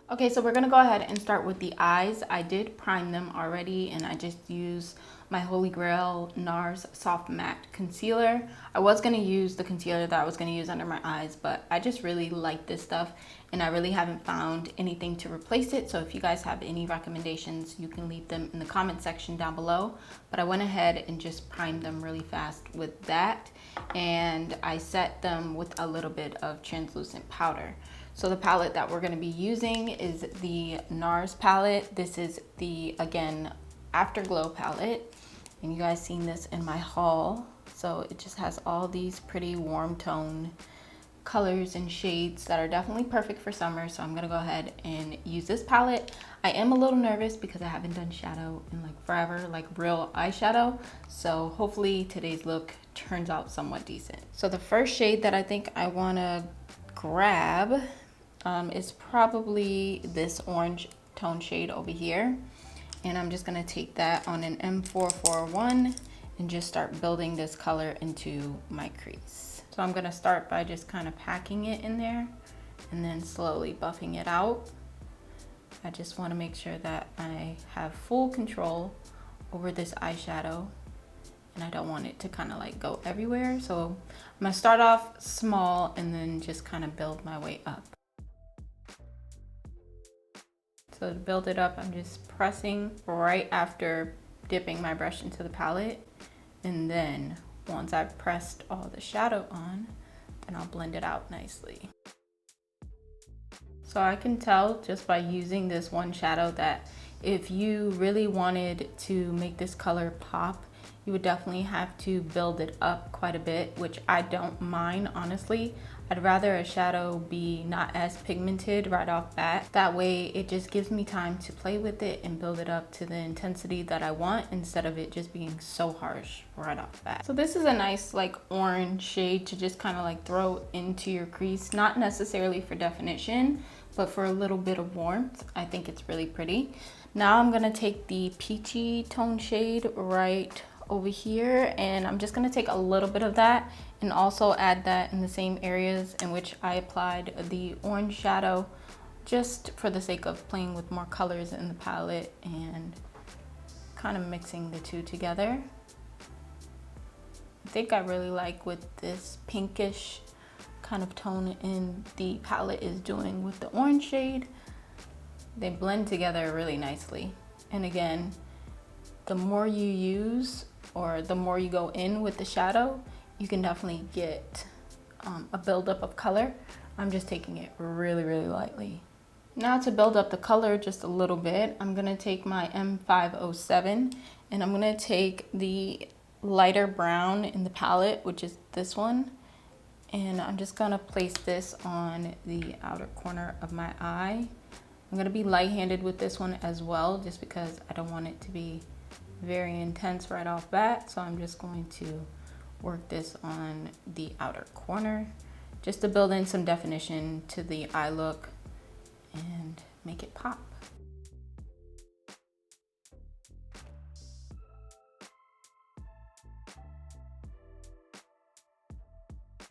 Okay, so we're gonna go ahead and start with the eyes. I did prime them already, and I just used my Holy Grail NARS Soft Matte Concealer. I was gonna use the concealer that I was gonna use under my eyes, but I just really like this stuff, and I really haven't found anything to replace it. So if you guys have any recommendations, you can leave them in the comment section down below. But I went ahead and just primed them really fast with that, and I set them with a little bit of translucent powder. So the palette that we're gonna be using is the NARS palette. This is the, again, Afterglow palette. And you guys seen this in my haul. So it just has all these pretty warm tone colors and shades that are definitely perfect for summer. So I'm gonna go ahead and use this palette. I am a little nervous because I haven't done shadow in like forever, like real eyeshadow. So hopefully today's look turns out somewhat decent. So the first shade that I think I wanna grab is probably this orange tone shade over here. And I'm just gonna take that on an M441 and just start building this color into my crease. So I'm gonna start by just kind of packing it in there and then slowly buffing it out. I just wanna make sure that I have full control over this eyeshadow, and I don't want it to kind of like go everywhere. So I'm gonna start off small and then just kind of build my way up. So to build it up, I'm just pressing right after dipping my brush into the palette. And then once I've pressed all the shadow on, then I'll blend it out nicely. So I can tell just by using this one shadow that if you really wanted to make this color pop, you would definitely have to build it up quite a bit, which I don't mind, honestly. I'd rather a shadow be not as pigmented right off bat. That way it just gives me time to play with it and build it up to the intensity that I want, instead of it just being so harsh right off bat. So this is a nice like orange shade to just kind of like throw into your crease, not necessarily for definition, but for a little bit of warmth. I think it's really pretty. Now I'm gonna take the peachy tone shade right over here, and I'm just gonna take a little bit of that and also add that in the same areas in which I applied the orange shadow, just for the sake of playing with more colors in the palette and kind of mixing the two together. I think I really like what this pinkish kind of tone in the palette is doing with the orange shade. They blend together really nicely. And again, the more you use or the more you go in with the shadow, you can definitely get a buildup of color. I'm just taking it really, really lightly. Now to build up the color just a little bit, I'm gonna take my M507 and I'm gonna take the lighter brown in the palette, which is this one, and I'm just gonna place this on the outer corner of my eye. I'm gonna be light-handed with this one as well, just because I don't want it to be very intense right off bat. So I'm just going to work this on the outer corner just to build in some definition to the eye look and make it pop.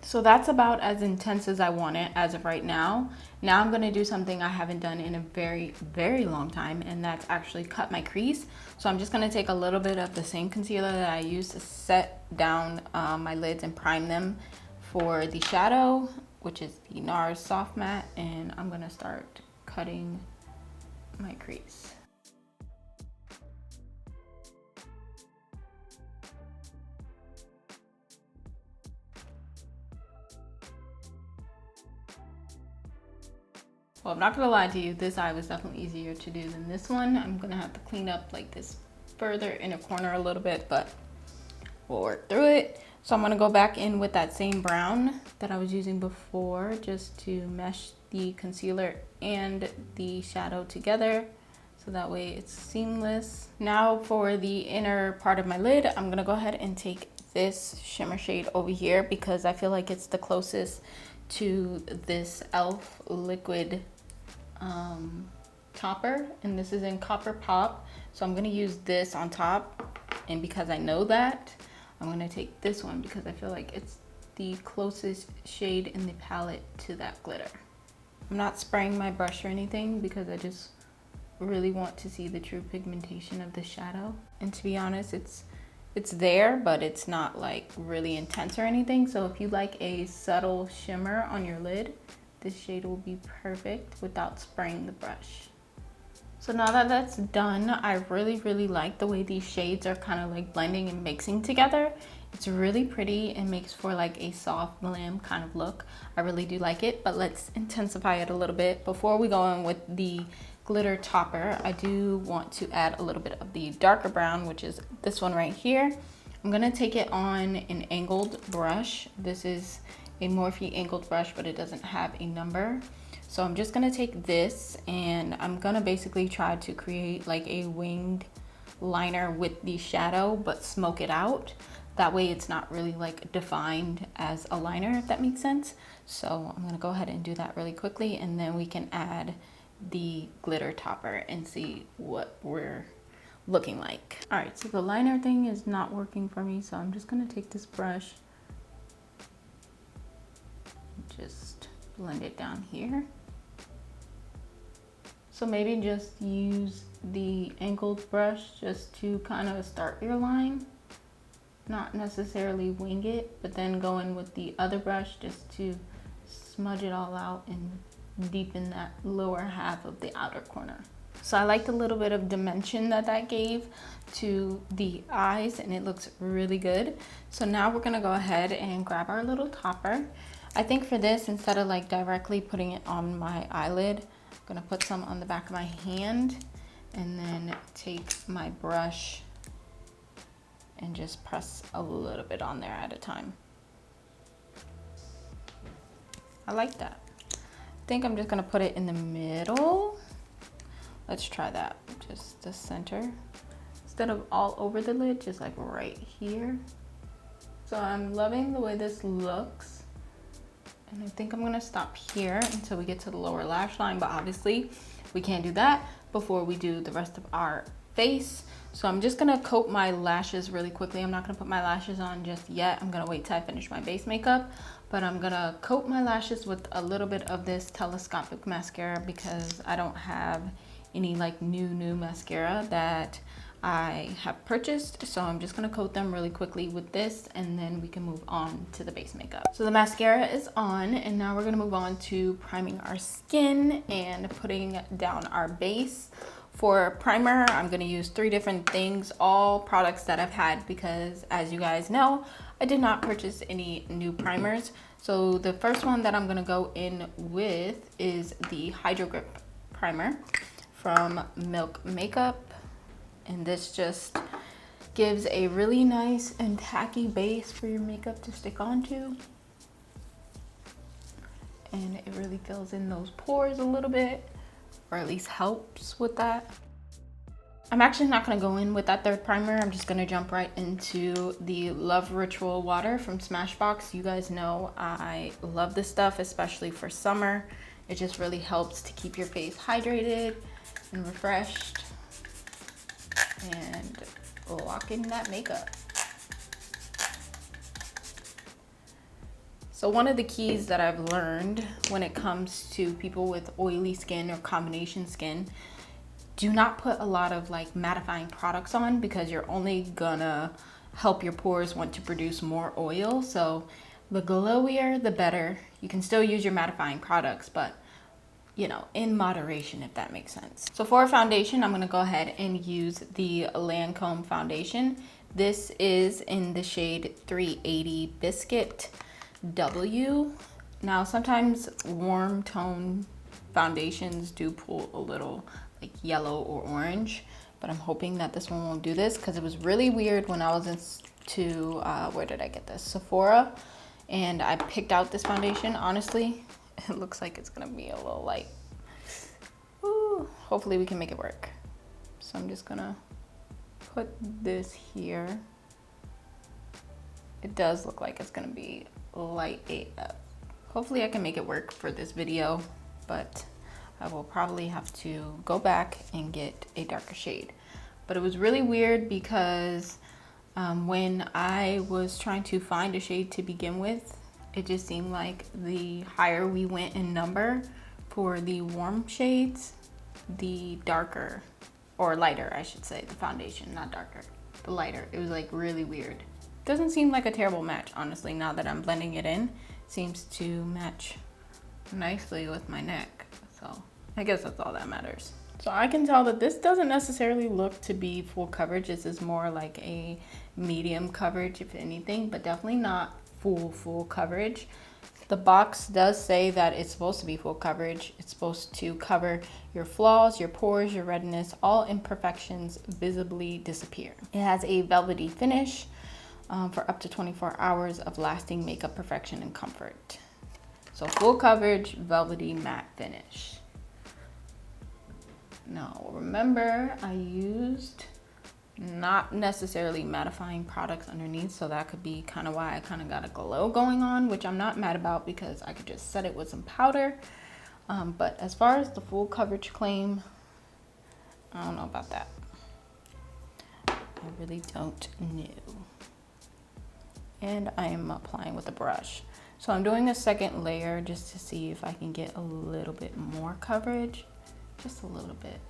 So that's about as intense as I want it as of right now. Now I'm gonna do something I haven't done in a very, very long time, and that's actually cut my crease. So I'm just gonna take a little bit of the same concealer that I used to set down my lids and prime them for the shadow, which is the NARS Soft Matte, and I'm gonna start cutting my crease. Well, I'm not gonna lie to you, this eye was definitely easier to do than this one. I'm gonna have to clean up like this further inner corner a little bit, but we'll work through it. So I'm gonna go back in with that same brown that I was using before, just to mesh the concealer and the shadow together, so that way it's seamless. Now for the inner part of my lid, I'm gonna go ahead and take this shimmer shade over here because I feel like it's the closest to this e.l.f. liquid topper, and this is in Copper Pop. So I'm gonna use this on top, and because I know that, I'm gonna take this one because I feel like it's the closest shade in the palette to that glitter. I'm not spraying my brush or anything because I just really want to see the true pigmentation of the shadow. And to be honest, it's there, but it's not like really intense or anything. So if you like a subtle shimmer on your lid, this shade will be perfect without spraying the brush. So now that that's done, I really like the way these shades are kind of like blending and mixing together. It's really pretty and makes for like a soft glam kind of look. I really do like it, but let's intensify it a little bit. Before we go in with the glitter topper, I do want to add a little bit of the darker brown, which is this one right here. I'm gonna take it on an angled brush. This is a Morphe angled brush, but it doesn't have a number. So I'm just gonna take this and I'm gonna basically try to create like a winged liner with the shadow, but smoke it out. That way it's not really like defined as a liner, if that makes sense. So I'm gonna go ahead and do that really quickly, and then we can add the glitter topper and see what we're looking like. All right, so the liner thing is not working for me, so I'm just gonna take this brush, just blend it down here. So maybe just use the angled brush just to kind of start your line, not necessarily wing it, but then go in with the other brush just to smudge it all out and deepen that lower half of the outer corner. So I liked a little bit of dimension that gave to the eyes, and it looks really good. So now we're gonna go ahead and grab our little topper. I think for this, instead of like directly putting it on my eyelid, I'm gonna put some on the back of my hand and then take my brush and just press a little bit on there at a time. I like that. I think I'm just gonna put it in the middle. Let's try that, just the center. Instead of all over the lid, just like right here. So I'm loving the way this looks. And I think I'm gonna stop here until we get to the lower lash line, but obviously we can't do that before we do the rest of our face. So I'm just gonna coat my lashes really quickly. I'm not gonna put my lashes on just yet. I'm gonna wait till I finish my base makeup, but I'm gonna coat my lashes with a little bit of this telescopic mascara because I don't have any like new mascara that I have purchased. So I'm just gonna coat them really quickly with this, and then we can move on to the base makeup. So the mascara is on, and now we're gonna move on to priming our skin and putting down our base. For primer, I'm gonna use 3 different things, all products that I've had, because as you guys know, I did not purchase any new primers. So the first one that I'm gonna go in with is the Hydro Grip primer from Milk Makeup. And this just gives a really nice and tacky base for your makeup to stick onto. And it really fills in those pores a little bit, or at least helps with that. I'm actually not gonna go in with that third primer. I'm just gonna jump right into the Love Ritual Water from Smashbox. You guys know I love this stuff, especially for summer. It just really helps to keep your face hydrated and refreshed and lock in that makeup. So one of the keys that I've learned when it comes to people with oily skin or combination skin, do not put a lot of like mattifying products on, because you're only gonna help your pores want to produce more oil. So the glowier, the better. You can still use your mattifying products, but you know, in moderation, if that makes sense. So for foundation, I'm gonna go ahead and use the Lancome foundation. This is in the shade 380 Biscuit W. Now, sometimes warm tone foundations do pull a little like yellow or orange, but I'm hoping that this one won't do this, because it was really weird when I was into, where did I get this? Sephora, and I picked out this foundation. Honestly, it looks like it's gonna be a little light. Ooh, hopefully we can make it work. So I'm just gonna put this here. It does look like it's gonna be light AF. Hopefully I can make it work for this video, but I will probably have to go back and get a darker shade. But it was really weird because when I was trying to find a shade to begin with, it just seemed like the higher we went in number For the warm shades, the darker, or lighter I should say, the foundation, not darker, the lighter. It was like really weird. Doesn't seem like a terrible match, honestly, now that I'm blending it in. Seems to match nicely with my neck. So I guess that's all that matters. So I can tell that this doesn't necessarily look to be full coverage. This is more like a medium coverage, if anything, but definitely not full coverage. The box does say that it's supposed to be full coverage. It's supposed to cover your flaws, your pores, your redness, all imperfections visibly disappear. It has a velvety finish for up to 24 hours of lasting makeup perfection and comfort. So full coverage, velvety matte finish. Now remember, I used not necessarily mattifying products underneath, so that could be kind of why I kind of got a glow going on, which I'm not mad about because I could just set it with some powder. But as far as the full coverage claim, I don't know about that. I really don't know. And I am applying with a brush. So I'm doing a second layer just to see if I can get a little bit more coverage, just a little bit.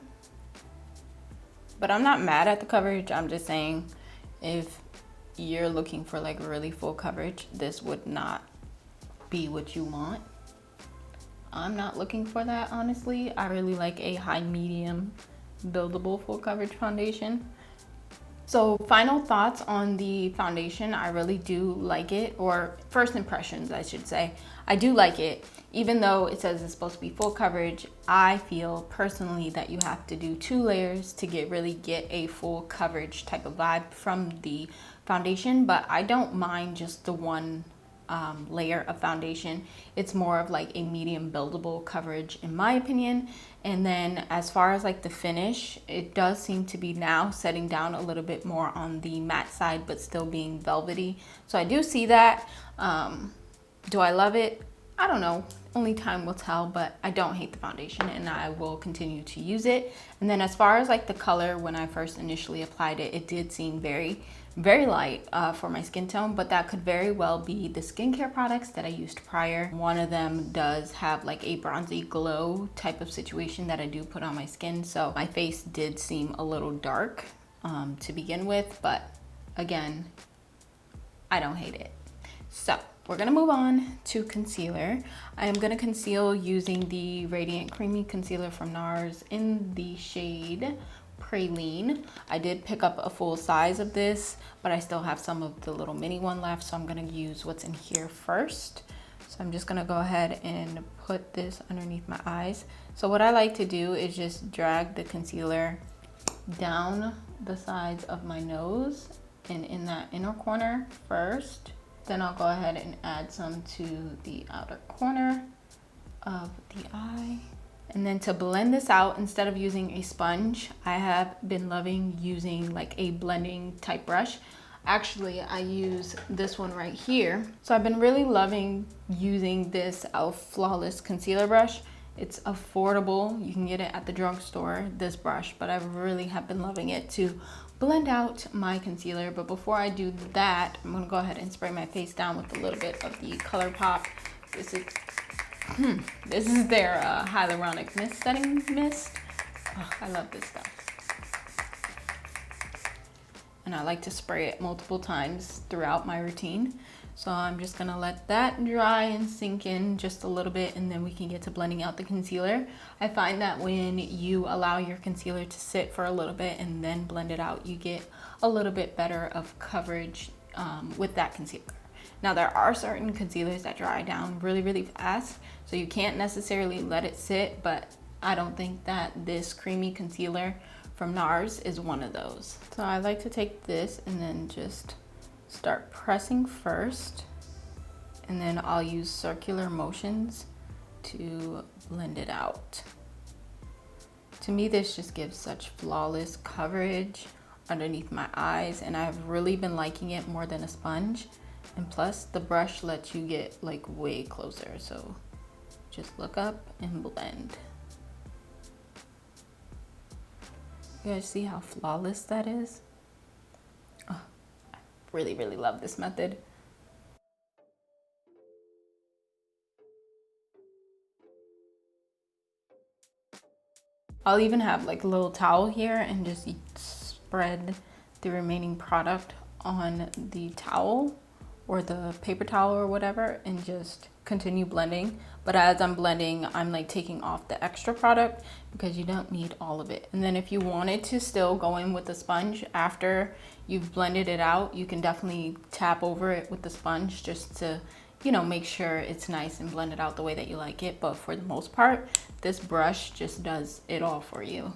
But I'm not mad at the coverage. I'm just saying if you're looking for like really full coverage, this would not be what you want. I'm not looking for that, honestly. I really like a high medium buildable full coverage foundation. So final thoughts on the foundation. I really do like it, or first impressions I should say. I do like it. Even though it says it's supposed to be full coverage, I feel personally that you have to do 2 layers to really get a full coverage type of vibe from the foundation. But I don't mind just the one layer of foundation. It's more of like a medium buildable coverage in my opinion. And then as far as like the finish, it does seem to be now setting down a little bit more on the matte side, but still being velvety. So I do see that. Do I love it? I don't know. Only time will tell, but I don't hate the foundation and I will continue to use it. And then as far as like the color, when I first initially applied it, it did seem very light for my skin tone, but that could very well be the skincare products that I used prior. One of them does have like a bronzy glow type of situation that I do put on my skin. So my face did seem a little dark to begin with, but again, I don't hate it. So we're gonna move on to concealer. I am gonna conceal using the Radiant Creamy Concealer from NARS in the shade Praline. I did pick up a full size of this, but I still have some of the little mini one left, so I'm gonna use what's in here first. So I'm just gonna go ahead and put this underneath my eyes. So what I like to do is just drag the concealer down the sides of my nose and in that inner corner first. Then I'll go ahead and add some to the outer corner of the eye. And then to blend this out, instead of using a sponge, I have been loving using like a blending type brush. Actually, I use this one right here. So I've been really loving using this e.l.f. Flawless Concealer Brush. It's affordable. You can get it at the drugstore, this brush, but I really have been loving it to blend out my concealer. But before I do that, I'm gonna go ahead and spray my face down with a little bit of the ColourPop. This is their Hyaluronic Mist Setting Mist. Oh, I love this stuff. And I like to spray it multiple times throughout my routine. So I'm just gonna let that dry and sink in just a little bit, and then we can get to blending out the concealer. I find that when you allow your concealer to sit for a little bit and then blend it out, you get a little bit better of coverage with that concealer. Now there are certain concealers that dry down really fast, so you can't necessarily let it sit, but I don't think that this creamy concealer from NARS is one of those. So I like to take this and then just start pressing first, and then I'll use circular motions to blend it out. To me, this just gives such flawless coverage underneath my eyes, and I've really been liking it more than a sponge. And plus, the brush lets you get like way closer, so just look up and blend. You guys see how flawless that is? Oh, I really love this method. I'll even have like a little towel here and just spread the remaining product on the towel or the paper towel or whatever and just continue blending. But as I'm blending, I'm like taking off the extra product because you don't need all of it. And then if you wanted to still go in with the sponge after you've blended it out, you can definitely tap over it with the sponge just to, you know, make sure it's nice and blended out the way that you like it. But for the most part, this brush just does it all for you.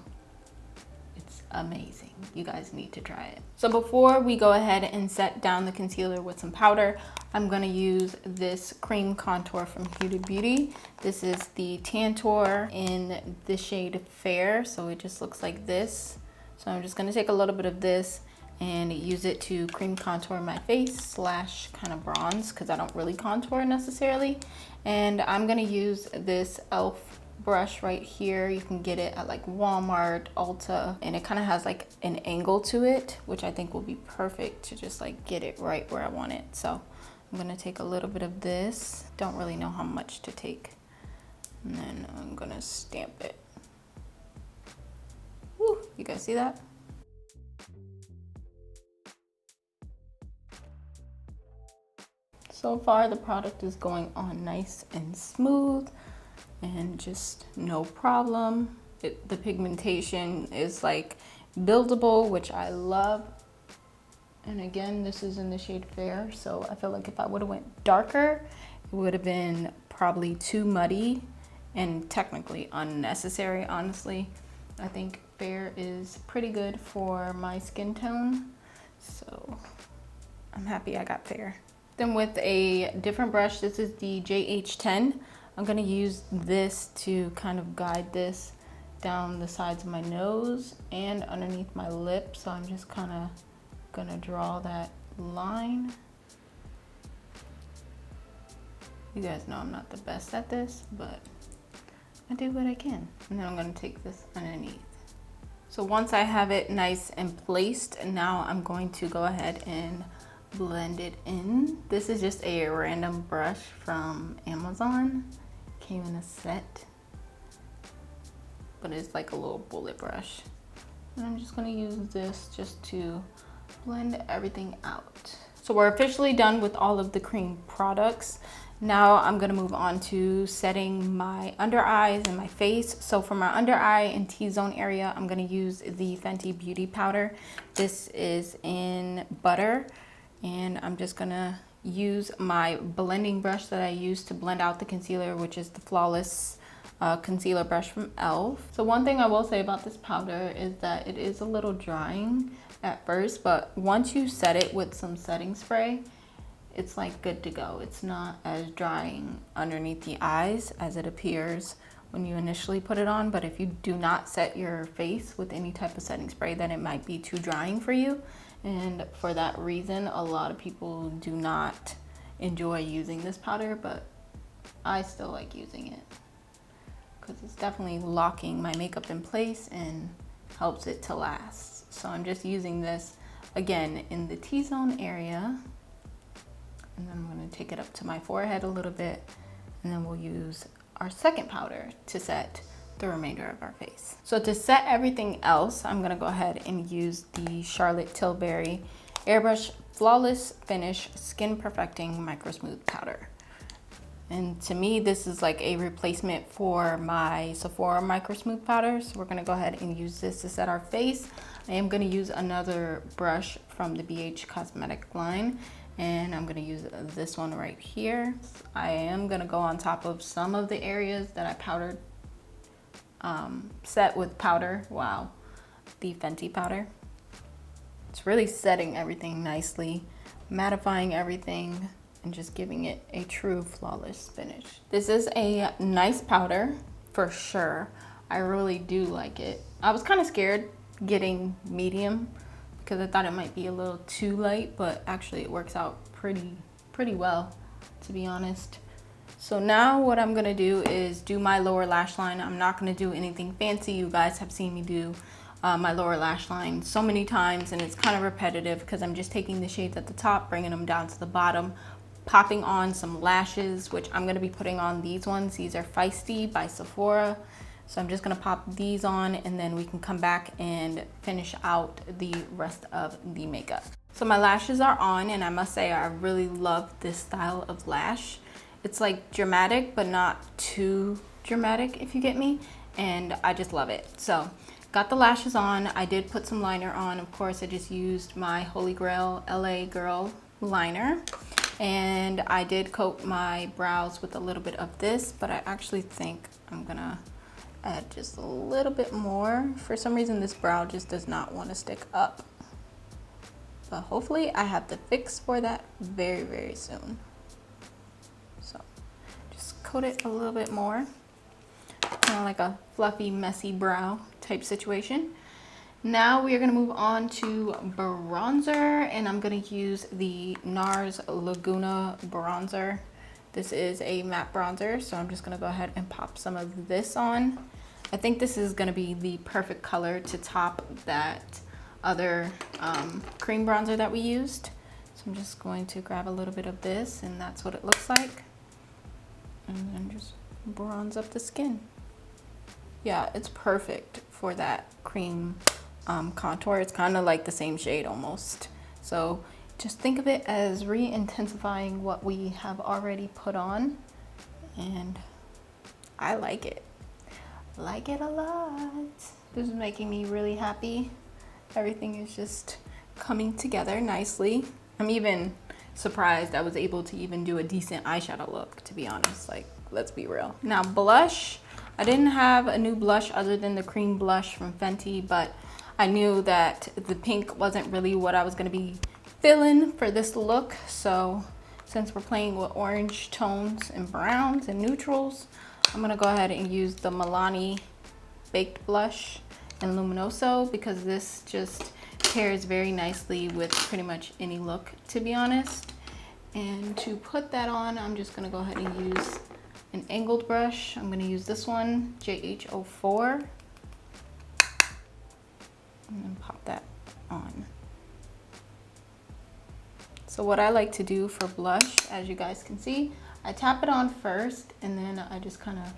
It's amazing. You guys need to try it. So before we go ahead and set down the concealer with some powder, I'm gonna use this cream contour from Huda Beauty. This is the Tantour in the shade Fair, so it just looks like this. So I'm just gonna take a little bit of this and use it to cream contour my face slash kind of bronze, because I don't really contour necessarily. And I'm gonna use this e.l.f. brush right here. You can get it at like Walmart, Ulta, and it kind of has like an angle to it, which I think will be perfect to just like get it right where I want it. So I'm gonna take a little bit of this. Don't really know how much to take. And then I'm gonna stamp it. Woo, you guys see that? So far the product is going on nice and smooth and just no problem. The pigmentation is like buildable, which I love. And again, this is in the shade Fair, so I feel like if I would have went darker, it would have been probably too muddy and technically unnecessary, honestly. I think Fair is pretty good for my skin tone, so I'm happy I got Fair. Then with a different brush, this is the JH10. I'm gonna use this to kind of guide this down the sides of my nose and underneath my lip. So I'm just kind of gonna draw that line. You guys know I'm not the best at this, but I do what I can. And then I'm gonna take this underneath. So once I have it nice and placed, now I'm going to go ahead and blend it in. This is just a random brush from Amazon. Came in a set, but it's like a little bullet brush. And I'm just gonna use this just to blend everything out. So we're officially done with all of the cream products. Now I'm gonna move on to setting my under eyes and my face. So for my under eye and T-zone area, I'm gonna use the Fenty Beauty powder. This is in Butter. And I'm just gonna use my blending brush that I use to blend out the concealer, which is the Flawless concealer brush from e.l.f. So one thing I will say about this powder is that it is a little drying at first, but once you set it with some setting spray, it's like good to go. It's not as drying underneath the eyes as it appears when you initially put it on. But if you do not set your face with any type of setting spray, then it might be too drying for you. And for that reason, a lot of people do not enjoy using this powder, but I still like using it because it's definitely locking my makeup in place and helps it to last. So I'm just using this again in the T-zone area, and then I'm going to take it up to my forehead a little bit, and then we'll use our second powder to set the remainder of our face. So to set everything else, I'm gonna go ahead and use the Charlotte Tilbury Airbrush Flawless Finish Skin Perfecting Micro Smooth Powder. And to me, this is like a replacement for my Sephora Micro Smooth Powder. So we're gonna go ahead and use this to set our face. I am gonna use another brush from the BH Cosmetic line, and I'm gonna use this one right here. I am gonna go on top of some of the areas that I powdered set with powder. Wow, the Fenty powder. It's really setting everything nicely, mattifying everything, and just giving it a true flawless finish. This is a nice powder for sure. I really do like it. I was kind of scared getting medium because I thought it might be a little too light, but actually it works out pretty well, to be honest. So now what I'm gonna do is do my lower lash line. I'm not gonna do anything fancy. You guys have seen me do my lower lash line so many times, and it's kind of repetitive because I'm just taking the shades at the top, bringing them down to the bottom, popping on some lashes, which I'm gonna be putting on these ones. These are Feisty by Sephora. So I'm just gonna pop these on and then we can come back and finish out the rest of the makeup. So my lashes are on, and I must say I really love this style of lash. It's like dramatic, but not too dramatic, if you get me, and I just love it. So got the lashes on. I did put some liner on. Of course, I just used my Holy Grail LA Girl liner, and I did coat my brows with a little bit of this, but I actually think I'm gonna add just a little bit more. For some reason this brow just does not want to stick up, but hopefully I have the fix for that very, very soon. So just coat it a little bit more, kind of like a fluffy, messy brow type situation. Now we are going to move on to bronzer, and I'm going to use the NARS Laguna bronzer. This is a matte bronzer, so I'm just going to go ahead and pop some of this on. I think this is going to be the perfect color to top that other cream bronzer that we used. So I'm just going to grab a little bit of this, and that's what it looks like. And then just bronze up the skin. Yeah, it's perfect for that cream contour. It's kind of like the same shade almost. So just think of it as re-intensifying what we have already put on, and I like it. Like it a lot. This is making me really happy. Everything is just coming together nicely. I'm even surprised I was able to even do a decent eyeshadow look, to be honest. Like, let's be real. Now blush. I didn't have a new blush other than the cream blush from Fenty, but I knew that the pink wasn't really what I was gonna be feeling for this look. So since we're playing with orange tones and browns and neutrals, I'm gonna go ahead and use the Milani Baked Blush in Luminoso, because this just pairs very nicely with pretty much any look, to be honest. And to put that on, I'm just gonna go ahead and use an angled brush. I'm gonna use this one, JH04, and then pop that on. So what I like to do for blush, as you guys can see, I tap it on first, and then I just kind of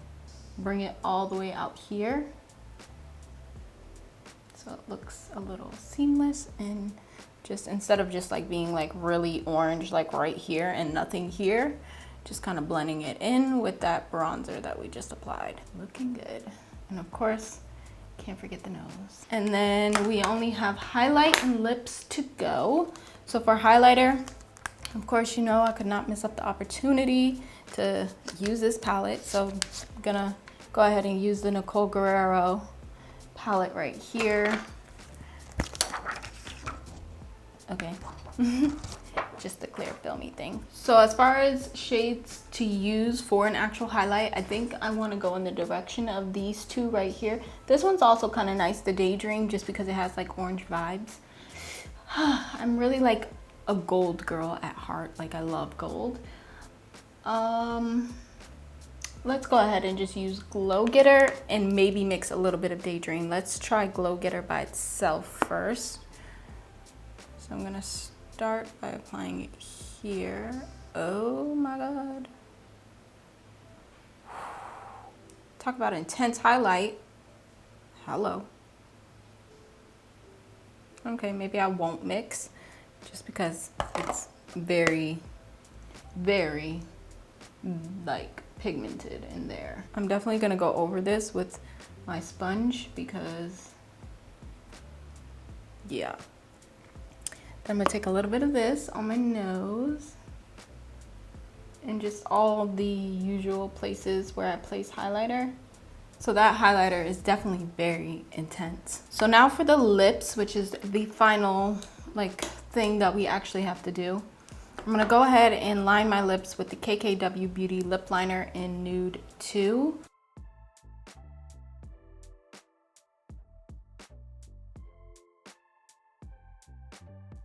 bring it all the way out here, so it looks a little seamless, and just instead of just like being like really orange like right here and nothing here, just kind of blending it in with that bronzer that we just applied. Looking good. And of course, can't forget the nose. And then we only have highlight and lips to go. So for highlighter, of course, you know I could not miss up the opportunity to use this palette. So I'm gonna go ahead and use the Nicole Guerrero palette right here. Okay. Just the clear filmy thing. So as far as shades to use for an actual highlight, I think I want to go in the direction of these two right here. This one's also kind of nice, the Daydream, just because it has like orange vibes. I'm really like a gold girl at heart. Like, I love gold. Let's go ahead and just use Glow Getter and maybe mix a little bit of Daydream. Let's try Glow Getter by itself first. So I'm gonna start by applying it here. Oh my God. Talk about intense highlight. Hello. Okay, maybe I won't mix just because it's very, very like pigmented in there. I'm definitely gonna go over this with my sponge because, yeah. Then I'm gonna take a little bit of this on my nose and just all the usual places where I place highlighter. So that highlighter is definitely very intense. So now for the lips, which is the final like thing that we actually have to do. I'm gonna go ahead and line my lips with the KKW Beauty Lip Liner in Nude 2.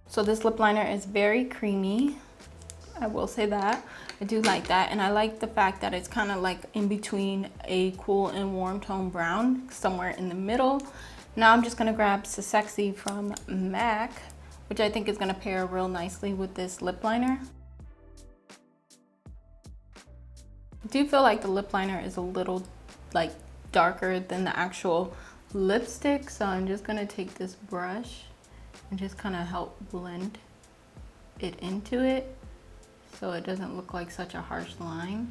So this lip liner is very creamy. I will say that. I do like that, and I like the fact that it's kind of like in between a cool and warm tone brown, somewhere in the middle. Now I'm just gonna grab So Sexy from MAC, which I think is gonna pair real nicely with this lip liner. I do feel like the lip liner is a little like darker than the actual lipstick. So I'm just gonna take this brush and just kind of help blend it into it so it doesn't look like such a harsh line.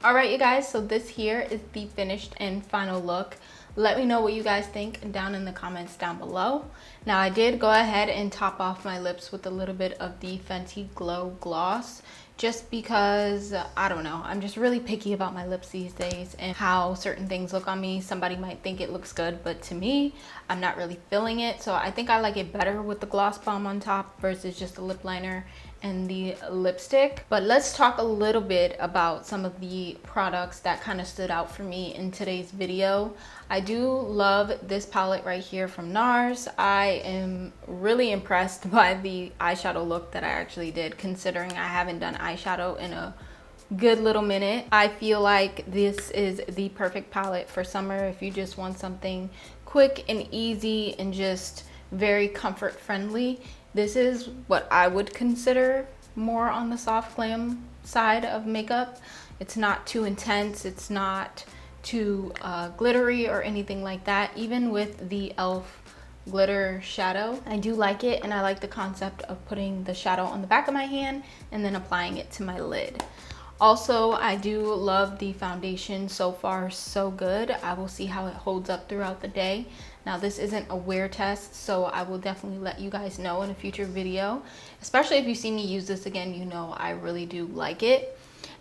All right, you guys, so this here is the finished and final look. Let me know what you guys think down in the comments down below. Now, I did go ahead and top off my lips with a little bit of the Fenty Glow Gloss, just because, I don't know, I'm just really picky about my lips these days and how certain things look on me. Somebody might think it looks good, but to me, I'm not really feeling it. So I think I like it better with the gloss bomb on top versus just a lip liner and the lipstick. But let's talk a little bit about some of the products that kind of stood out for me in today's video. I do love this palette right here from NARS. I am really impressed by the eyeshadow look that I actually did, considering I haven't done eyeshadow in a good little minute. I feel like this is the perfect palette for summer if you just want something quick and easy and just very comfort friendly. This is what I would consider more on the soft glam side of makeup. It's not too intense, it's not too glittery or anything like that. Even with the e.l.f. glitter shadow, I do like it, and I like the concept of putting the shadow on the back of my hand and then applying it to my lid. Also, I do love the foundation. So far, so good. I will see how it holds up throughout the day. Now, this isn't a wear test, so I will definitely let you guys know in a future video. Especially if you see me use this again, you know I really do like it.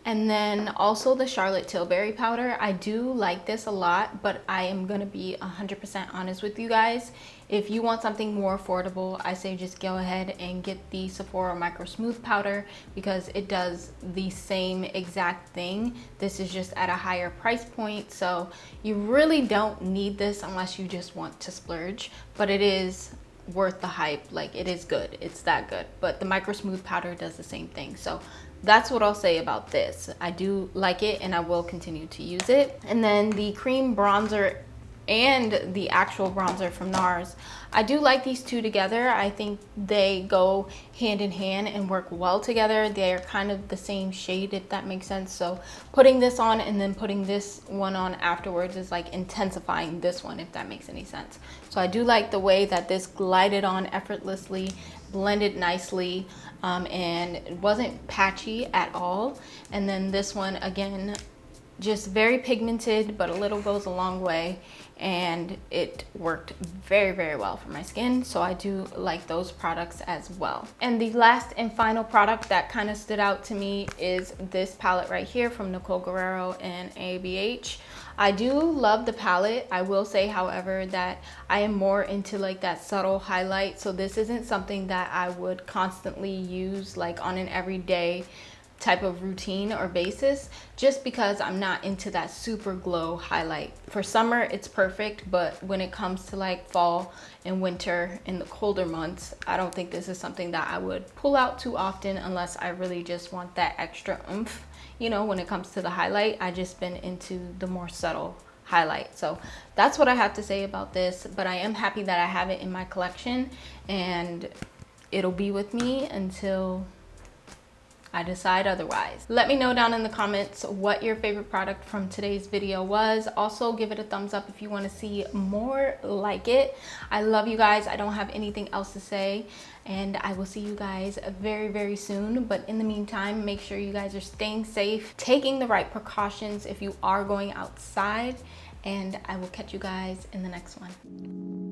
And then also the Charlotte Tilbury powder. I do like this a lot, but I am gonna be 100% honest with you guys. If you want something more affordable, I say just go ahead and get the Sephora Micro Smooth powder, because it does the same exact thing. This is just at a higher price point, so you really don't need this unless you just want to splurge, but it is worth the hype. Like, it is good, it's that good. But the Micro Smooth powder does the same thing, so that's what I'll say about this. I do like it and I will continue to use it. And then the cream bronzer and the actual bronzer from NARS, I do like these two together. I think they go hand in hand and work well together. They're kind of the same shade, if that makes sense. So putting this on and then putting this one on afterwards is like intensifying this one, if that makes any sense. So I do like the way that this glided on effortlessly, blended nicely, and it wasn't patchy at all. And then this one, again, just very pigmented, but a little goes a long way, and it worked very, very well for my skin. So I do like those products as well. And the last and final product that kind of stood out to me is this palette right here from Nicole Guerrero and ABH. I do love the palette. I will say, however, that I am more into like that subtle highlight. So this isn't something that I would constantly use like on an everyday type of routine or basis, just because I'm not into that super glow highlight. For summer, it's perfect, but when it comes to like fall and winter in the colder months, I don't think this is something that I would pull out too often unless I really just want that extra oomph. You know, when it comes to the highlight, I just been into the more subtle highlight. So that's what I have to say about this, but I am happy that I have it in my collection, and it'll be with me until I decide otherwise. Let me know down in the comments what your favorite product from today's video was. Also, give it a thumbs up if you want to see more like it. I love you guys. I don't have anything else to say, and I will see you guys very, very soon. But in the meantime, make sure you guys are staying safe, taking the right precautions if you are going outside, and I will catch you guys in the next one.